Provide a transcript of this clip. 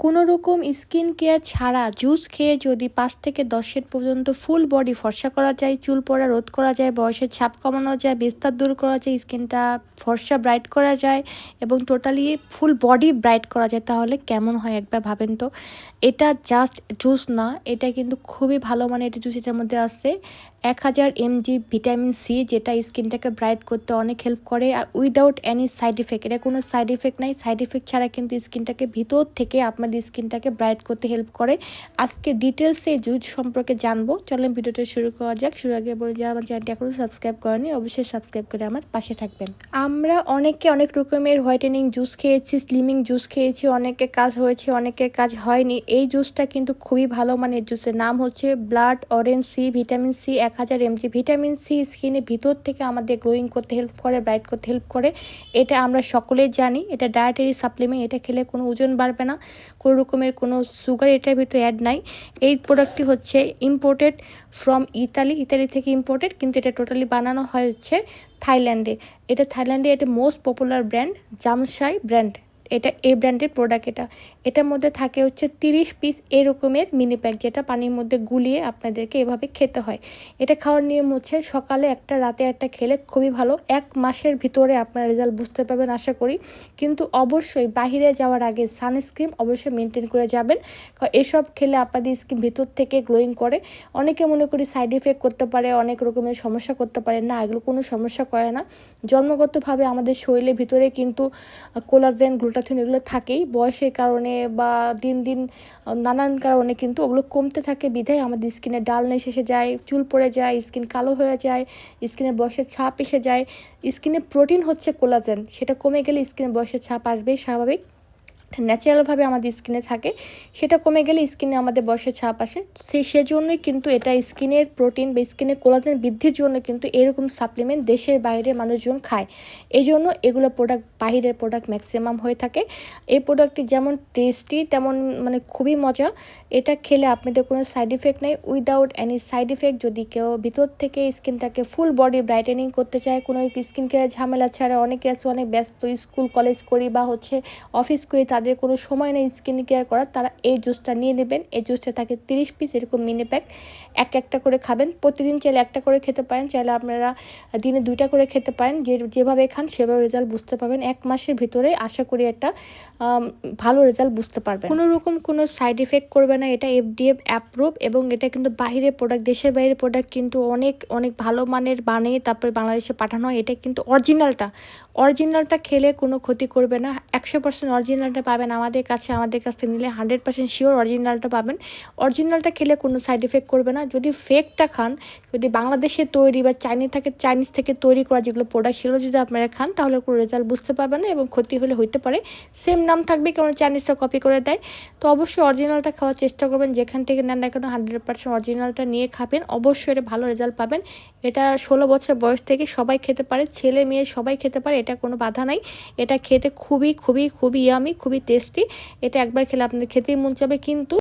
কোনো রকম skin care ছাড়া জুস খেয়ে যদি 5 থেকে 10 সেট পর্যন্ত ফুল বডি ফর্সা করা যায়, চুল পড়া রোধ করা যায়, বয়সের ছাপ কমানো যায়, বিস্তার দূর করা যায়, স্কিনটা ফর্সা ব্রাইট করা যায় এবং টোটালি ফুল বডি ব্রাইট করা যায়, তাহলে কেমন হয় একবার ভাবেন তো। এটা জাস্ট জুস না, এটা কিন্তু খুবই ভালো মানের একটা জুস। এটার মধ্যে আছে 1000 mg ভিটামিন সি, যেটা স্কিনটাকে ব্রাইট করতে অনেক হেল্প করে আর উইদাউট এনি সাইড ইফেক্ট। এটা কোনো সাইড ইফেক্ট নাই, সাইড ইফেক্ট ছাড়া কিন্তু স্কিনটাকে ভিতর থেকে আপনাদের স্কিনটাকে ব্রাইট করতে হেল্প করে। আজকে ডিটেলসে এই জুস সম্পর্কে জানবো, চলেন ভিডিওটা শুরু করা যাক। শুরু আগে বলে যে আমার চ্যানেলটি এখনও সাবস্ক্রাইব করেনি, অবশ্যই সাবস্ক্রাইব করে আমার পাশে থাকবেন। আমরা অনেকে অনেক রকমের হোয়াইটেনিং জুস খেয়েছি, স্লিমিং জুস খেয়েছি, অনেকের কাজ হয়েছে, অনেকের কাজ হয়নি। এই জুসটা কিন্তু খুবই ভালো মানের জুসের নাম হচ্ছে blood orange C vitamin C 1000 mg। Vitamin C স্কিনের ভিতর থেকে আমাদের গ্লোয়িং করতে হেল্প করে, ব্রাইট করতে হেল্প করে। এটা আমরা সকলেই জানি, এটা ডায়েটারি সাপ্লিমেন্ট। এটা খেলে কোনো ওজন বাড়বে না, কোনো রকমের কোনো সুগার এটার ভিতরে অ্যাড নাই। এই প্রোডাক্টটি হচ্ছে ইম্পোর্টেড ফ্রম ইতালি থেকে ইম্পোর্টেড, কিন্তু এটা টোটালি বানানো হয়েছে থাইল্যান্ডে। এটা থাইল্যান্ডে এটা মোস্ট পপুলার ব্র্যান্ড জামসাই ব্র্যান্ড। এটা এই ব্র্যান্ডের প্রোডাক্ট। এটার মধ্যে থাকে হচ্ছে 30 পিস এরকমের মিনি প্যাক, যেটা পানির মধ্যে গুলিয়ে আপনাদেরকে এভাবে খেতে হয়। এটা খাওয়ার নিয়ম হচ্ছে সকালে একটা, রাতে একটা খেলে খুবই ভালো। 1 মাসের ভিতরে আপনার রেজাল্ট বুঝতে পারবেন আশা করি। কিন্তু অবশ্যই বাহিরে যাওয়ার আগে সানস্ক্রিন অবশ্যই মেনটেন করে যাবেন, কারণ এসব খেলে আপনাদের স্কিন ভিতর থেকে গ্লোয়িং করে। অনেকে মনে করি সাইড ইফেক্ট করতে পারে, অনেক রকমের সমস্যা করতে পারে, না এগুলো কোনো সমস্যা করে না। জন্মগতভাবে আমাদের শরীরের ভিতরে কিন্তু কোলাজেন, গ্লুটাথিন এগুলো থাকেই। বয়সের কারণে বা দিন দিন নানান কারণে কিন্তু ওগুলো কমতে থাকে, বিধায় আমাদের স্কিনে ডালনেস এসে যায়, চুল পড়ে যায়, স্কিন কালো হয়ে যায়, স্কিনে বয়সের ছাপ এসে যায়। স্কিনে প্রোটিন হচ্ছে কোলাজেন, সেটা কমে গেলে স্কিনে বয়সের ছাপ আসবেই স্বাভাবিক, ন্যাচারালভাবে আমাদের স্কিনে থাকে। সেটা কমে গেলে স্কিনে আমাদের বয়সের ছাপ আসে। সেজন্যই কিন্তু এটা স্কিনের প্রোটিন বা স্কিনের কোলাজেন বৃদ্ধির জন্য কিন্তু এরকম সাপ্লিমেন্ট দেশের বাইরে মানুষজন খায়। এই জন্য এগুলো প্রোডাক্ট বাহিরের প্রোডাক্ট ম্যাক্সিমাম হয়ে থাকে। এই প্রোডাক্টটি যেমন টেস্টি তেমন মানে খুবই মজা। এটা খেলে আপনাদের কোনো সাইড ইফেক্ট নেই, উইদাউট এনি সাইড ইফেক্ট। যদি কেউ ভিতর থেকে স্কিনটাকে ফুল বডি ব্রাইটেনিং করতে চায়, কোনো স্কিন কেয়ার ঝামেলা ছাড়া, অনেকে আছে অনেক ব্যস্ত, স্কুল কলেজ করি বা হচ্ছে অফিস করি, তাদের কোনো সময় নেই স্কিন কেয়ার করার, তারা এই জুসটা নিয়ে নেবেন। এই জুসটা থাকে 30 পিস এরকম মিনি প্যাক, একটা করে খাবেন। প্রতিদিন চাইলে একটা করে খেতে পারেন, চাইলে আপনারা দিনে 2টা করে খেতে পারেন। যেভাবে খান সেভাবে রেজাল্ট বুঝতে পারবেন। 1 মাসের ভিতরে আশা করি একটা ভালো রেজাল্ট বুঝতে পারবেন। কোনো রকম কোনো সাইড ইফেক্ট করবে না। এটা FDA অ্যাপ্রুভ এবং এটা কিন্তু বাইরের প্রোডাক্ট, দেশের বাইরের প্রোডাক্ট কিন্তু অনেক অনেক ভালো মানের বানিয়ে তারপরে বাংলাদেশে পাঠানো হয়। এটা কিন্তু অরিজিনালটা খেলে কোনো ক্ষতি করবে না। 100% অরিজিনালটা পাবেন আমাদের কাছে, আমাদের কাছ থেকে নিলে 100% শিওর অরিজিনালটা পাবেন। অরিজিনালটা খেলে কোনো সাইড ইফেক্ট করবে না। যদি ফেকটা খান, যদি বাংলাদেশে তৈরি বা চাইনিজ থেকে তৈরি করা যেগুলো প্রোডাক্ট, সেগুলো যদি আপনারা খান, তাহলে কোনো রেজাল্ট বুঝতে পারবেন না এবং ক্ষতি হলে হইতে পারে। সেম নাম থাকবে, কেমন চাইনিজটা কপি করে দেয়। তো অবশ্যই অরিজিনালটা খাওয়ার চেষ্টা করবেন, যেখান থেকে নেন না কেন 100% অরিজিনালটা নিয়ে খাবেন, অবশ্যই এটা ভালো রেজাল্ট পাবেন। এটা 16 বছর বয়স থেকে সবাই খেতে পারে, ছেলে মেয়ে সবাই খেতে পারে, এটা কোনো বাধা নাই। এটা খেতে খুবই খুবই খুবই ইয়ামি, খুবই টেস্টি। এটা একবার খেলে আপনাদের খেতেই মন যাবে। কিন্তু